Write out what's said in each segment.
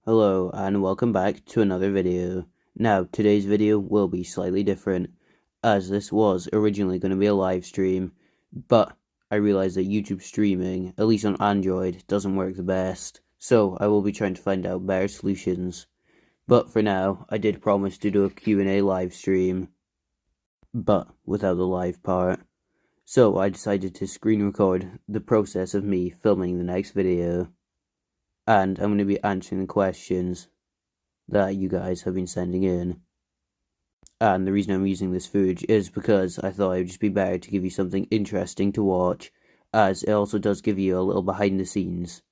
Hello and welcome back to another video. Now, today's video will be slightly different, as this was originally going to be a live stream, but I realized that YouTube streaming, at least on Android, doesn't work the best, so I will be trying to find out better solutions. But for now, I did promise to do a Q&A live stream, but without the live part. So I decided to screen record the process of me filming the next video, and I'm going to be answering the questions that you guys have been sending in. And the reason I'm using this footage is because I thought it would just be better to give you something interesting to watch, as it also does give you a little behind the scenes.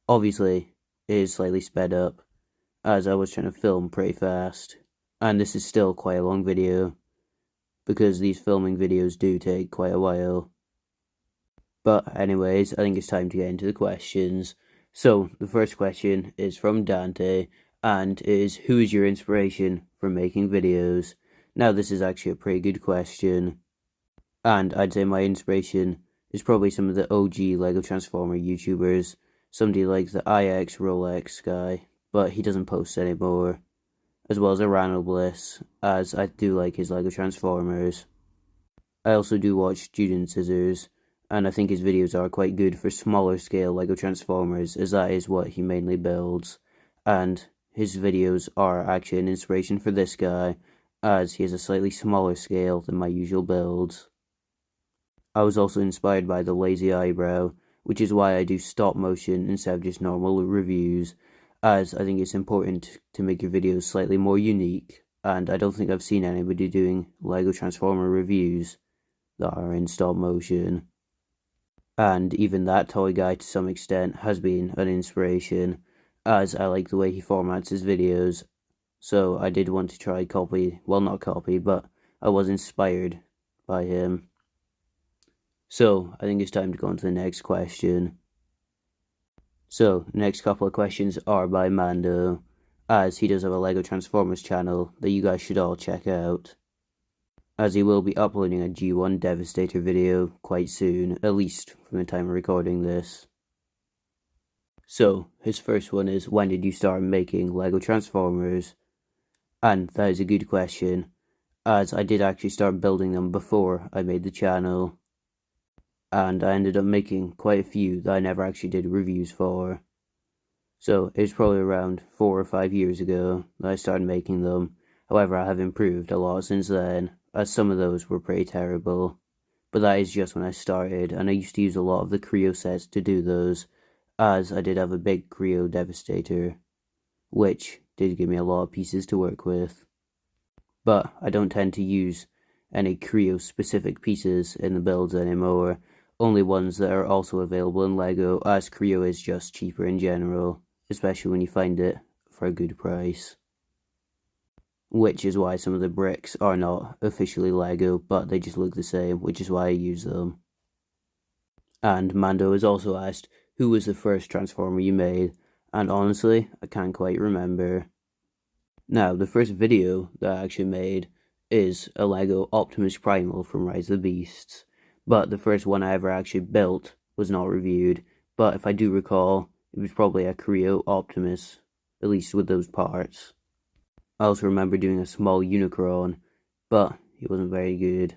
Obviously, it is slightly sped up, as I was trying to film pretty fast, and this is still quite a long video, because these filming videos do take quite a while. But anyways, I think it's time to get into the questions. So, the first question is from Dante, and is, who is your inspiration for making videos? Now, this is actually a pretty good question, and I'd say my inspiration is probably some of the OG LEGO Transformer YouTubers, somebody like the IX Rolex guy, but he doesn't post anymore, as well as Arano Bliss, as I do like his LEGO Transformers. I also do watch Student Scissors, and I think his videos are quite good for smaller scale LEGO Transformers, as that is what he mainly builds, and his videos are actually an inspiration for this guy, as he has a slightly smaller scale than my usual builds. I was also inspired by the lazy eyebrow, which is why I do stop motion instead of just normal reviews, as I think it's important to make your videos slightly more unique, and I don't think I've seen anybody doing LEGO Transformer reviews that are in stop motion. And even that toy guy to some extent has been an inspiration, as I like the way he formats his videos, so I did want to try not copy, but I was inspired by him. So, I think it's time to go on to the next question. So, the next couple of questions are by Mando, as he does have a LEGO Transformers channel that you guys should all check out, as he will be uploading a G1 Devastator video quite soon, at least from the time of recording this. So, his first one is, when did you start making LEGO Transformers? And that is a good question, as I did actually start building them before I made the channel, and I ended up making quite a few that I never actually did reviews for. So, it was probably around 4 or 5 years ago that I started making them. However, I have improved a lot since then, as some of those were pretty terrible. But that is just when I started, and I used to use a lot of the Creo sets to do those, as I did have a big Creo Devastator, which did give me a lot of pieces to work with. But I don't tend to use any Creo specific pieces in the builds anymore, only ones that are also available in LEGO, as Creo is just cheaper in general, especially when you find it for a good price. Which is why some of the bricks are not officially LEGO, but they just look the same, which is why I use them. And Mando has also asked, who was the first Transformer you made? And honestly, I can't quite remember. Now, the first video that I actually made is a LEGO Optimus Primal from Rise of the Beasts, but the first one I ever actually built was not reviewed, but if I do recall, it was probably a Creo Optimus, at least with those parts. I also remember doing a small Unicron, but he wasn't very good.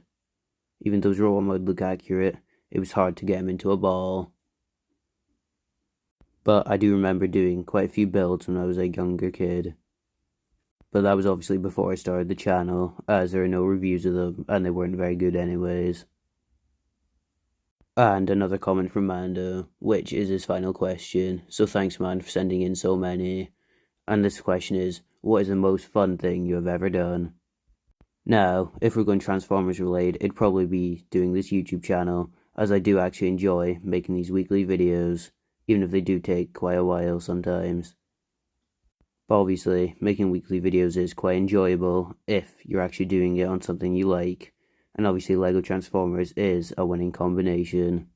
Even though his robot mode looked accurate, it was hard to get him into a ball. But I do remember doing quite a few builds when I was a younger kid. But that was obviously before I started the channel, as there are no reviews of them, and they weren't very good anyways. And another comment from Mando, which is his final question, so thanks man for sending in so many. And this question is, what is the most fun thing you have ever done? Now, if we're going Transformers related, it'd probably be doing this YouTube channel, as I do actually enjoy making these weekly videos, even if they do take quite a while sometimes. But obviously, making weekly videos is quite enjoyable if you're actually doing it on something you like, and obviously LEGO Transformers is a winning combination.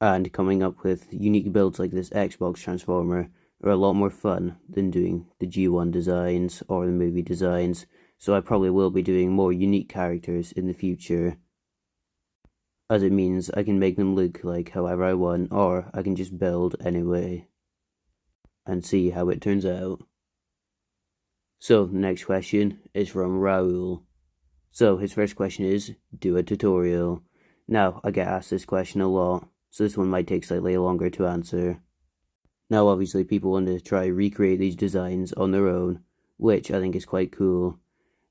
And coming up with unique builds like this Xbox Transformer are a lot more fun than doing the G1 designs or the movie designs, so I probably will be doing more unique characters in the future, as it means I can make them look like however I want, or I can just build anyway. and see how it turns out. So the next question is from Raul. So his first question is, do a tutorial. Now, I get asked this question a lot, so this one might take slightly longer to answer. Now, obviously, people want to try recreate these designs on their own, which I think is quite cool.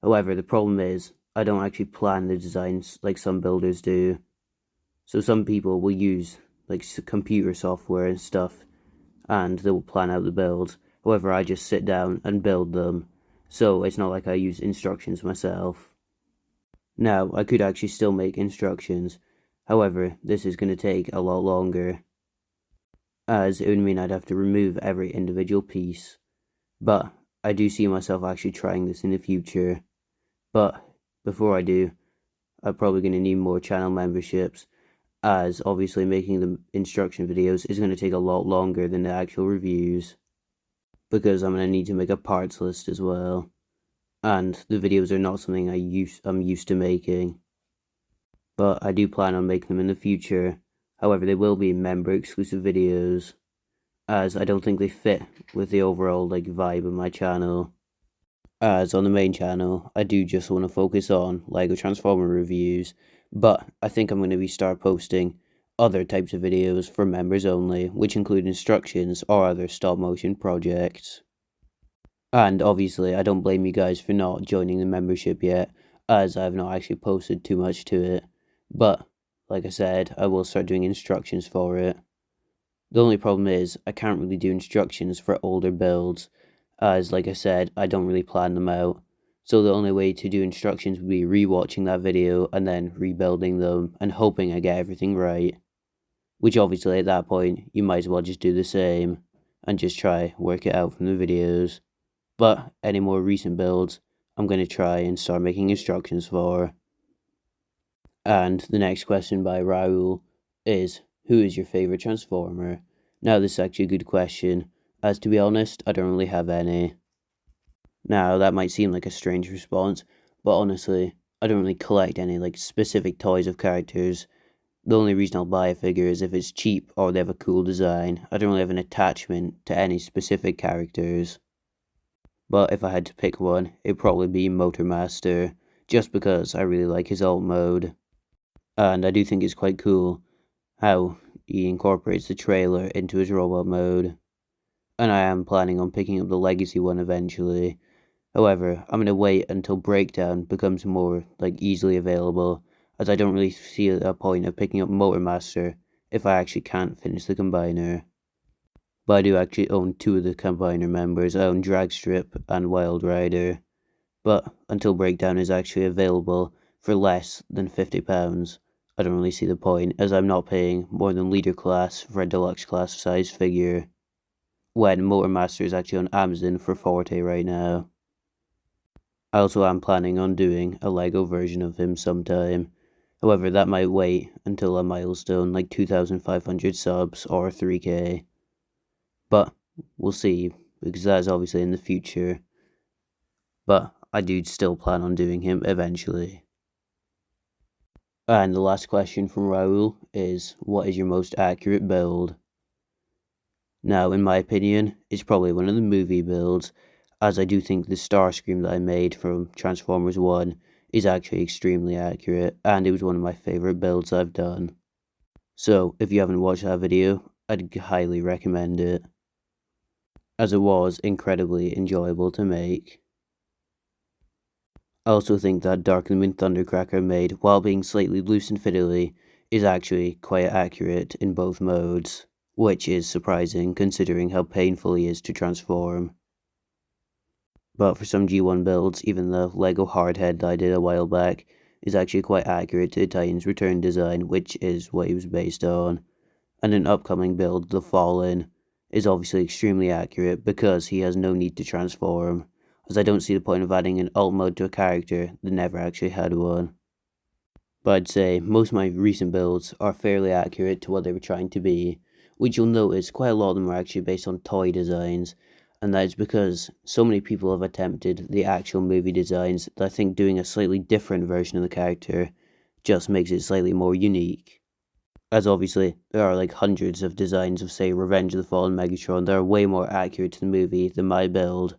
However, the problem is, I don't actually plan the designs like some builders do. So some people will use like computer software and stuff, and they will plan out the builds. However, I just sit down and build them, so it's not like I use instructions myself. Now, I could actually still make instructions, however, this is going to take a lot longer, as it would mean I'd have to remove every individual piece. But I do see myself actually trying this in the future. But before I do, I'm probably going to need more channel memberships, as obviously making the instruction videos is going to take a lot longer than the actual reviews, because I'm going to need to make a parts list as well, and the videos are not something I'm used to making. But I do plan on making them in the future. However, they will be member exclusive videos, as I don't think they fit with the overall vibe of my channel. As on the main channel, I do just want to focus on LEGO Transformer reviews, but I think I'm going to start posting other types of videos for members only, which include instructions or other stop motion projects. And obviously, I don't blame you guys for not joining the membership yet, as I have not actually posted too much to it. But, like I said, I will start doing instructions for it. The only problem is, I can't really do instructions for older builds, as, like I said, I don't really plan them out. So the only way to do instructions would be rewatching that video and then rebuilding them and hoping I get everything right. Which obviously at that point, you might as well just do the same and just try work it out from the videos. But any more recent builds, I'm going to try and start making instructions for. And the next question by Raul is, who is your favorite Transformer? Now this is actually a good question, as to be honest, I don't really have any. Now that might seem like a strange response, but honestly, I don't really collect any specific toys of characters. The only reason I'll buy a figure is if it's cheap or they have a cool design. I don't really have an attachment to any specific characters. But if I had to pick one, it'd probably be Motormaster, just because I really like his alt mode. And I do think it's quite cool how he incorporates the trailer into his robot mode. And I am planning on picking up the Legacy one eventually. However, I'm going to wait until Breakdown becomes more easily available, as I don't really see a point of picking up Motormaster if I actually can't finish the Combiner. But I do actually own two of the Combiner members. I own Dragstrip and Wild Rider. But until Breakdown is actually available for less than £50, I don't really see the point, as I'm not paying more than Leader class for a deluxe class size figure, when Motormaster is actually on Amazon for £40 right now. I also am planning on doing a LEGO version of him sometime. However, that might wait until a milestone like 2,500 subs or 3k. But we'll see, because that is obviously in the future. But I do still plan on doing him eventually. And the last question from Raul is, what is your most accurate build? Now, in my opinion, it's probably one of the movie builds, as I do think the Starscream that I made from Transformers 1 is actually extremely accurate, and it was one of my favourite builds I've done. So, if you haven't watched that video, I'd highly recommend it, as it was incredibly enjoyable to make. I also think that Dark of the Moon Thundercracker made, while being slightly loose and fiddly, is actually quite accurate in both modes, which is surprising considering how painful he is to transform. But for some G1 builds, even the LEGO Hardhead that I did a while back is actually quite accurate to the Titan's Return design, which is what he was based on. And an upcoming build, the Fallen, is obviously extremely accurate because he has no need to transform, as I don't see the point of adding an alt mode to a character that never actually had one. But I'd say most of my recent builds are fairly accurate to what they were trying to be, which you'll notice quite a lot of them are actually based on toy designs, and that is because so many people have attempted the actual movie designs that I think doing a slightly different version of the character just makes it slightly more unique. As obviously, there are like hundreds of designs of, say, Revenge of the Fallen Megatron that are way more accurate to the movie than my build,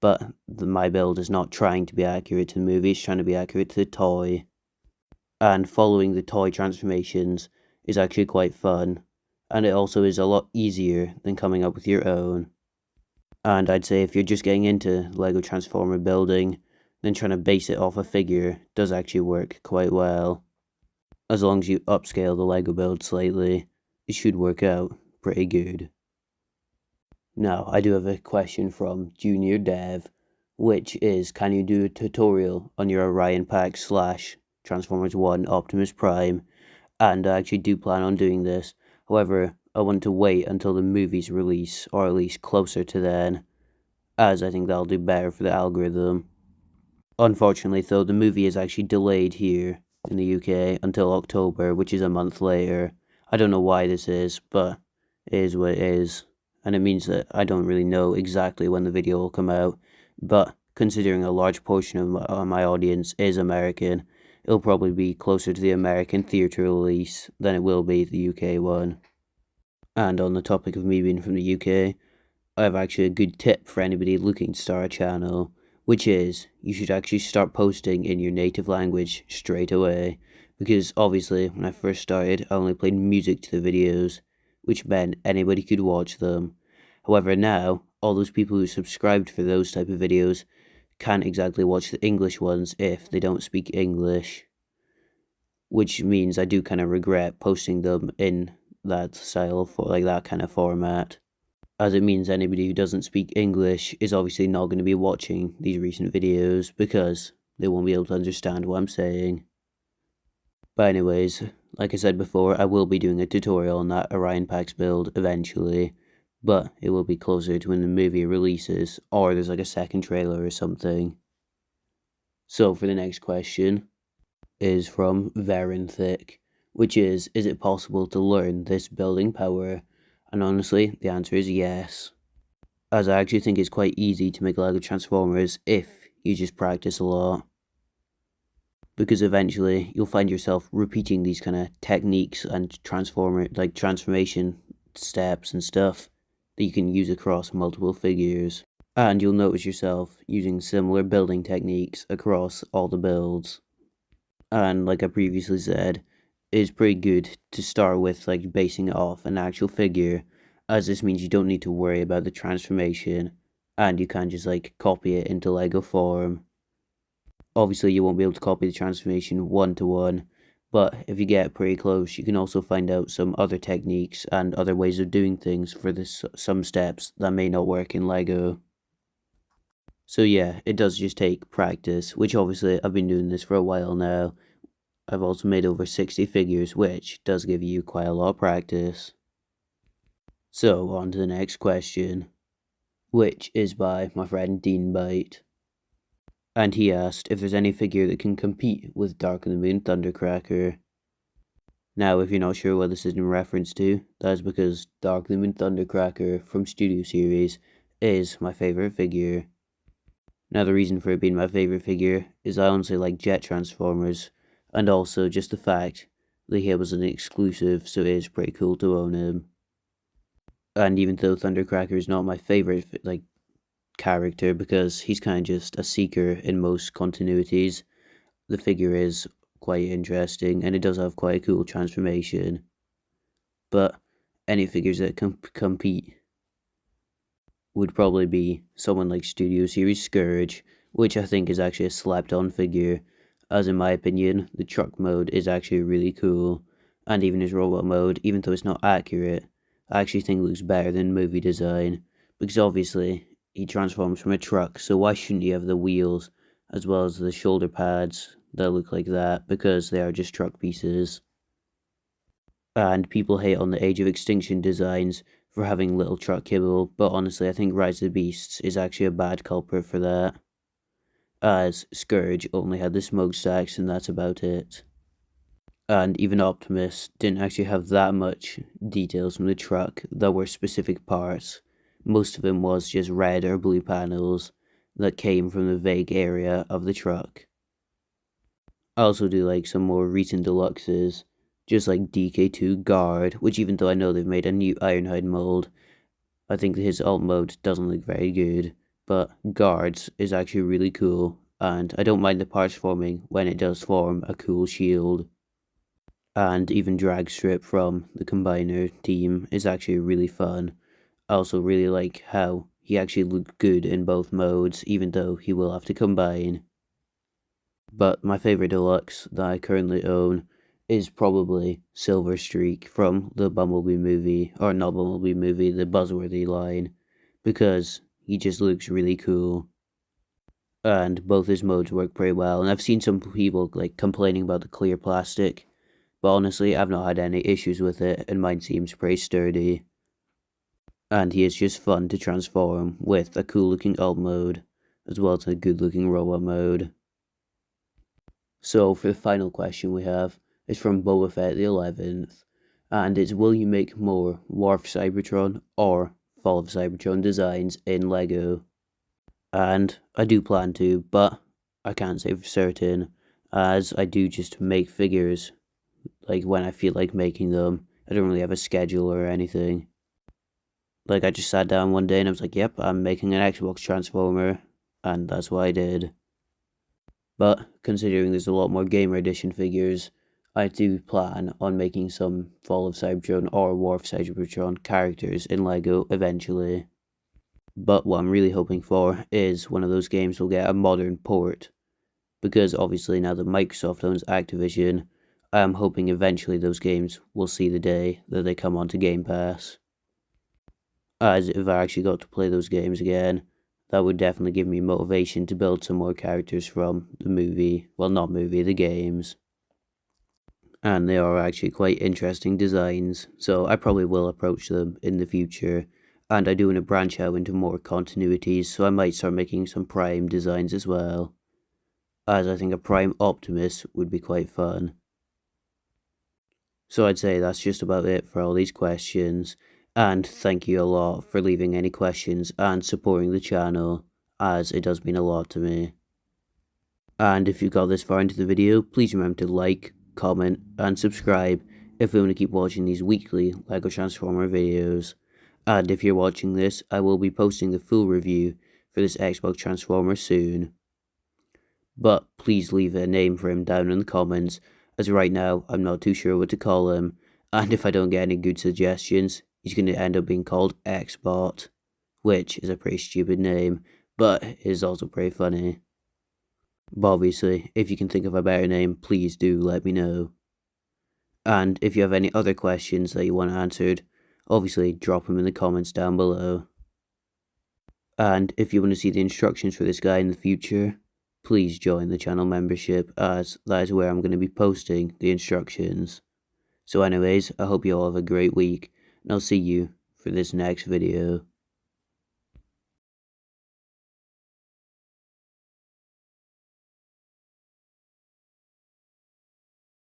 but my build is not trying to be accurate to the movie, it's trying to be accurate to the toy. And following the toy transformations is actually quite fun, and it also is a lot easier than coming up with your own. And I'd say if you're just getting into LEGO Transformer building, then trying to base it off a figure does actually work quite well. As long as you upscale the LEGO build slightly, it should work out pretty good. Now, I do have a question from Junior Dev, which is, can you do a tutorial on your Orion Pack / Transformers 1 Optimus Prime? And I actually do plan on doing this. However, I want to wait until the movie's release, or at least closer to then, as I think that'll do better for the algorithm. Unfortunately, though, the movie is actually delayed here in the UK until October, which is a month later. I don't know why this is, but it is what it is. And it means that I don't really know exactly when the video will come out. But considering a large portion of my audience is American, it'll probably be closer to the American theatre release than it will be the UK one. And on the topic of me being from the UK, I have actually a good tip for anybody looking to start a channel, which is you should actually start posting in your native language straight away, because obviously when I first started I only played music to the videos, which meant anybody could watch them. However, now all those people who subscribed for those type of videos can't exactly watch the English ones if they don't speak English, which means I do kind of regret posting them in that style, for like that kind of format, as it means anybody who doesn't speak English is obviously not going to be watching these recent videos because they won't be able to understand what I'm saying. But anyways, like I said before, I will be doing a tutorial on that Orion Pax build eventually, but it will be closer to when the movie releases, or there's like a second trailer or something. So for the next question is from Varenthick, which is it possible to learn this building power? And honestly, the answer is yes, as I actually think it's quite easy to make LEGO Transformers if you just practice a lot. Because eventually you'll find yourself repeating these kind of techniques and transformation steps and stuff that you can use across multiple figures. And you'll notice yourself using similar building techniques across all the builds. And like I previously said, it's pretty good to start with like basing it off an actual figure, as this means you don't need to worry about the transformation and you can just like copy it into LEGO form. Obviously you won't be able to copy the transformation one-to-one, but if you get pretty close you can also find out some other techniques and other ways of doing things for some steps that may not work in LEGO. So yeah, it does just take practice, which obviously I've been doing this for a while now. I've also made over 60 figures, which does give you quite a lot of practice. So, on to the next question, which is by my friend Dean Bite. And he asked if there's any figure that can compete with Dark of the Moon Thundercracker. Now, if you're not sure what this is in reference to, that is because Dark of the Moon Thundercracker from Studio Series is my favourite figure. Now, the reason for it being my favourite figure is I honestly like jet transformers, and also just the fact that he was an exclusive, so it is pretty cool to own him. And even though Thundercracker is not my favorite character, because he's kind of just a seeker in most continuities, the figure is quite interesting and it does have quite a cool transformation. But any figures that compete would probably be someone like Studio Series Scourge, which I think is actually a slept on figure, as in my opinion, the truck mode is actually really cool, and even his robot mode, even though it's not accurate, I actually think looks better than movie design, because obviously he transforms from a truck, so why shouldn't he have the wheels as well as the shoulder pads that look like that, because they are just truck pieces. And people hate on the Age of Extinction designs for having little truck kibble, but honestly I think Rise of the Beasts is actually a bad culprit for that, as Scourge only had the smokestacks and that's about it. And even Optimus didn't actually have that much details from the truck that were specific parts. Most of them was just red or blue panels that came from the vague area of the truck. I also do like some more recent deluxes, just like DK2 Guard, which even though I know they've made a new Ironhide mold, I think his alt mode doesn't look very good, but Guards is actually really cool, and I don't mind the parts forming when it does form a cool shield. And even Dragstrip from the Combiner team is actually really fun. I also really like how he actually looked good in both modes, even though he will have to combine. But my favorite deluxe that I currently own is probably Silver Streak from the Bumblebee movie, or not Bumblebee movie, the Buzzworthy line, because he just looks really cool. And both his modes work pretty well, and I've seen some people like complaining about the clear plastic, but honestly I've not had any issues with it, and mine seems pretty sturdy. And he is just fun to transform with a cool looking alt mode, as well as a good looking robot mode. So for the final question we have is from Boba Fett the 11th, and it's, will you make more War of Cybertron or Fall of Cybertron designs in LEGO? And I do plan to, but I can't say for certain, as I do just make figures like when I feel like making them. I don't really have a schedule or anything. Like I just sat down one day and I was like, yep, I'm making an Xbox Transformer, and that's what I did. But considering there's a lot more Gamer Edition figures, I do plan on making some Fall of Cybertron or War of Cybertron characters in LEGO eventually. But what I'm really hoping for is one of those games will get a modern port, because obviously now that Microsoft owns Activision, I am hoping eventually those games will see the day that they come onto Game Pass. As if I actually got to play those games again, that would definitely give me motivation to build some more characters from the movie, well not movie, the games. And they are actually quite interesting designs, so I probably will approach them in the future. And I do want to branch out into more continuities, so I might start making some Prime designs as well, as I think a Prime Optimus would be quite fun. So I'd say that's just about it for all these questions. And thank you a lot for leaving any questions and supporting the channel, as it does mean a lot to me. And if you got this far into the video, please remember to like, comment, and subscribe if you want to keep watching these weekly LEGO Transformer videos. And if you're watching this, I will be posting the full review for this Xbox Transformer soon. But please leave a name for him down in the comments, as right now I'm not too sure what to call him, and if I don't get any good suggestions, he's going to end up being called Xbot, which is a pretty stupid name, but is also pretty funny. But obviously, if you can think of a better name, please do let me know. And if you have any other questions that you want answered, obviously drop them in the comments down below. And if you want to see the instructions for this guy in the future, please join the channel membership, as that is where I'm going to be posting the instructions. So anyways, I hope you all have a great week, and I'll see you for this next video.